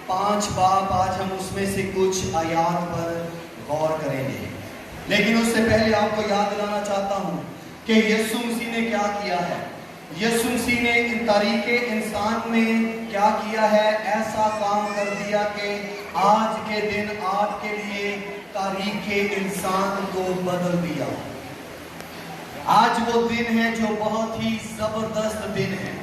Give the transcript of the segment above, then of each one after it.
5 باب آج ہم اس میں سے کچھ آیات پر غور کریں گے، لیکن اس سے پہلے آپ کو یاد دلانا چاہتا ہوں کہ یسوع مسیح نے کیا کیا ہے۔ یسوع مسیح نے تاریخ انسان میں کیا کیا ہے؟ ایسا کام کر دیا کہ آج کے دن آپ کے لیے تاریخ انسان کو بدل دیا۔ آج وہ دن ہے جو بہت ہی زبردست دن ہے۔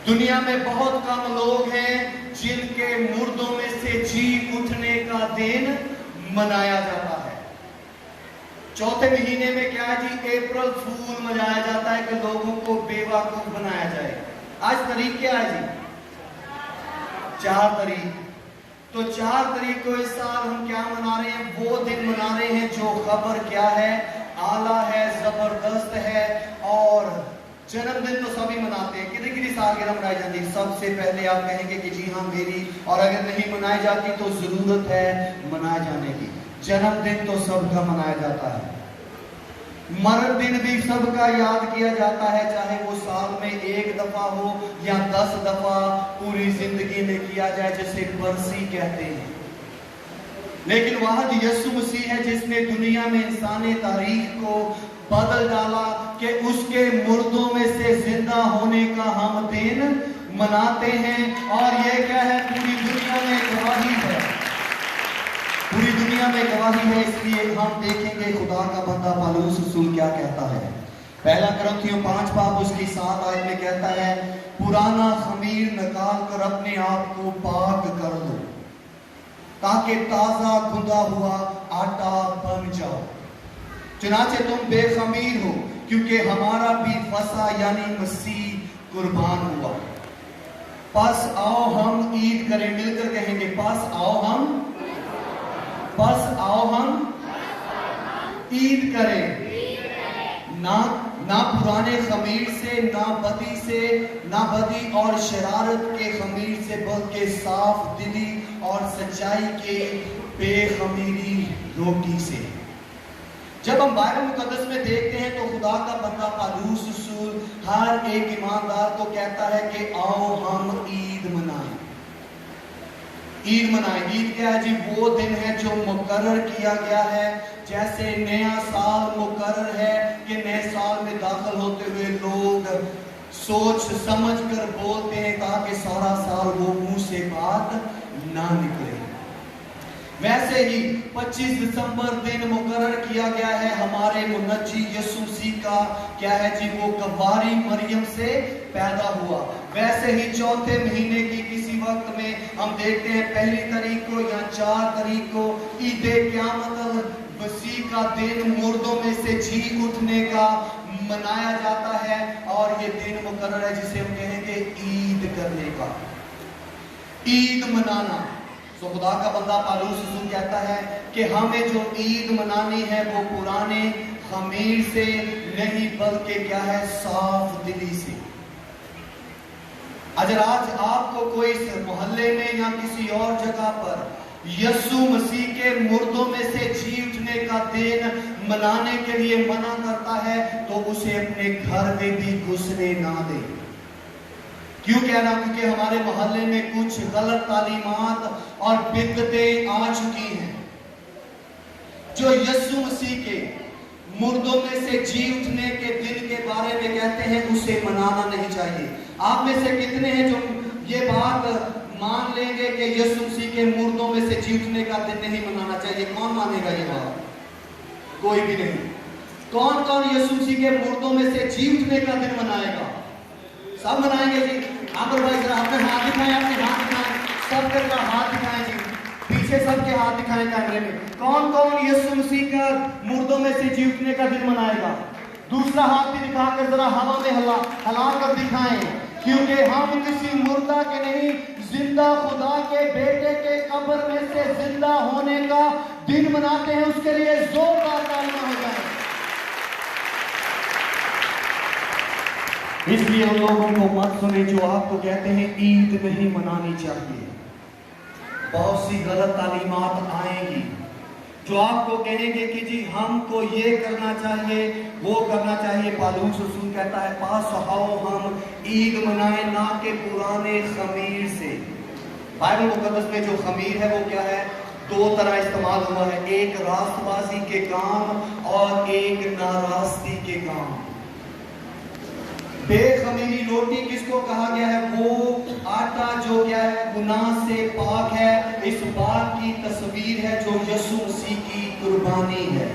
دنیا میں بہت کم لوگ ہیں جن کے مردوں میں سے جی اٹھنے کا دن منایا جاتا ہے۔ چوتھے مہینے میں کیا ہے جی؟ اپریل فول منایا جاتا ہے کہ لوگوں کو بے وقوف بنایا جائے۔ آج تاریخ کیا ہے جی؟ 4 تاریخ۔ تو 4 تاریخ کو اس سال ہم کیا منا رہے ہیں؟ وہ دن منا رہے ہیں جو خبر کیا ہے؟ اعلیٰ ہے، زبردست ہے۔ اور جنم دن تو سبھی مناتے ہیں۔ کتنی سالگرہ منائی جاتی ہے؟ سب سے پہلے آپ کہیں گے کہ جی ہاں میری، اور اگر نہیں منائی جاتی تو ضرورت ہے منائے جانے کی۔ جنم دن تو سب کا منایا جاتا ہے۔ مرن دن بھی سب کا یاد کیا جاتا ہے، چاہے وہ سال میں 1 دفعہ ہو یا 10 دفعہ پوری زندگی میں کیا جائے، جسے برسی کہتے ہیں۔ لیکن واحد یسوع مسیح ہے جس نے دنیا میں انسانی تاریخ کو بدل ڈالا کہ اس کے مردوں میں سے زندہ ہونے کا ہم دن مناتے ہیں۔ اور یہ کیا ہے؟ پوری دنیا میں گواہی ہے، پوری دنیا میں گواہی ہے۔ اس لیے ہم دیکھیں گے خدا کا بندہ پالوس رسول کیا کہتا ہے۔ پہلا کرنتھیوں 5 باب اس کی 7 آیت میں کہتا ہے، پرانا خمیر نکال کر اپنے آپ کو پاک کر دو تاکہ تازہ گندھا ہوا آٹا بن جاؤ، چنانچہ تم بے خمیر ہو کیونکہ ہمارا بھی فصح یعنی مسیح قربان ہوا۔ پس آؤ ہم عید کریں، مل کر کہیں گے پس آؤ ہم عید کریں، نہ پرانے خمیر سے، نہ بدی اور شرارت کے خمیر سے، بلکہ صاف دلی اور سچائی کے بے خمیری روٹی سے۔ جب ہم بائبل مقدس میں دیکھتے ہیں تو خدا کا بندہ پالوس رسول ہر ایک ایماندار کو کہتا ہے کہ آؤ ہم عید منائیں۔ عید کیا ہے جی؟ وہ دن ہے جو مقرر کیا گیا ہے، جیسے نیا سال مقرر ہے کہ نئے سال میں داخل ہوتے ہوئے لوگ سوچ سمجھ کر بولتے ہیں تاکہ سارا سال وہ منہ سے بات نہ نکلے۔ ویسے ہی 25 دسمبر دن مقرر کیا گیا ہے ہمارے منجی یسوع مسیح کا، کیا ہے جی؟ وہ کنواری مریم سے پیدا ہوا۔ ویسے ہی چوتھے مہینے کی کسی وقت میں ہم دیکھتے ہیں 1 تاریخ کو یا 4 تاریخ کو عید قیامت مسیح کا دن، مردوں میں سے جی اٹھنے کا منایا جاتا ہے۔ اور یہ دن مقرر ہے جسے ہم کہیں گے عید کرنے کا، عید منانا۔ تو خدا کا بندہ پالوس رسول کہتا ہے کہ ہمیں جو عید منانی ہے وہ پرانے خمیر سے نہیں بلکہ کیا ہے؟ صاف دلی سے۔ اگر آج آپ کو کوئی محلے میں یا کسی اور جگہ پر یسوع مسیح کے مردوں میں سے جی اٹھنے کا دن منانے کے لیے منع کرتا ہے تو اسے اپنے گھر میں بھی گھسنے نہ دے۔ کیوں کہہ رہا ہوں؟ کیونکہ ہمارے محلے میں کچھ غلط تعلیمات اور بدعتیں آ چکی ہیں جو یسوع مسیح کے مردوں میں سے جی اٹھنے کے دن کے بارے میں کہتے ہیں اسے منانا نہیں چاہیے۔ آپ میں سے کتنے ہیں جو یہ بات مان لیں گے کہ یسوع مسیح کے مردوں میں سے جی اٹھنے کا دن نہیں منانا چاہیے؟ کون مانے گا یہ بات؟ کوئی بھی نہیں۔ کون یسوع مسیح کے مردوں میں سے جی اٹھنے کا دن منائے گا؟ سب منائیں گے جی۔ عامر بھائی ذرا اپنے ہاتھ دکھائیں، اپنے ہاتھ دکھائیں، سب کے ہاتھ دکھائیں جی، پیچھے سب کے ہاتھ دکھائیں کیمرے میں۔ کون یسوع مسیح کا مردوں میں سے جی اٹھنے کا دن منائے گا؟ دوسرا ہاتھ بھی دکھا کر ذرا ہوا میں ہلا کر دکھائیں، کیونکہ ہم کسی مردہ کے نہیں، زندہ خدا کے بیٹے کے قبر میں سے زندہ ہونے کا دن مناتے ہیں۔ اس کے لیے زوردار تالیاں ہو جائیں۔ اس لیے ان لوگوں کو مت سنیں جو آپ کو کہتے ہیں عید نہیں منانی چاہیے۔ بہت سی غلط تعلیمات آئیں گی جو آپ کو کہیں گے کہ جی ہم کو یہ کرنا چاہیے وہ کرنا چاہیے، پالوس رسول کہتا ہے پاس آؤ ہم عید منائیں نہ کہ پرانے خمیر سے۔ بائبل مقدس میں جو خمیر ہے وہ کیا ہے؟ دو طرح استعمال ہوا ہے، ایک راست بازی کے کام اور ایک ناراستی کے کام۔ بے خمیری روٹی کس کو کہا گیا ہے؟ وہ آٹا جو کیا ہے گناہ سے پاک ہے، اس بات کی تصویر ہے جو یسوع مسیح کی قربانی ہے۔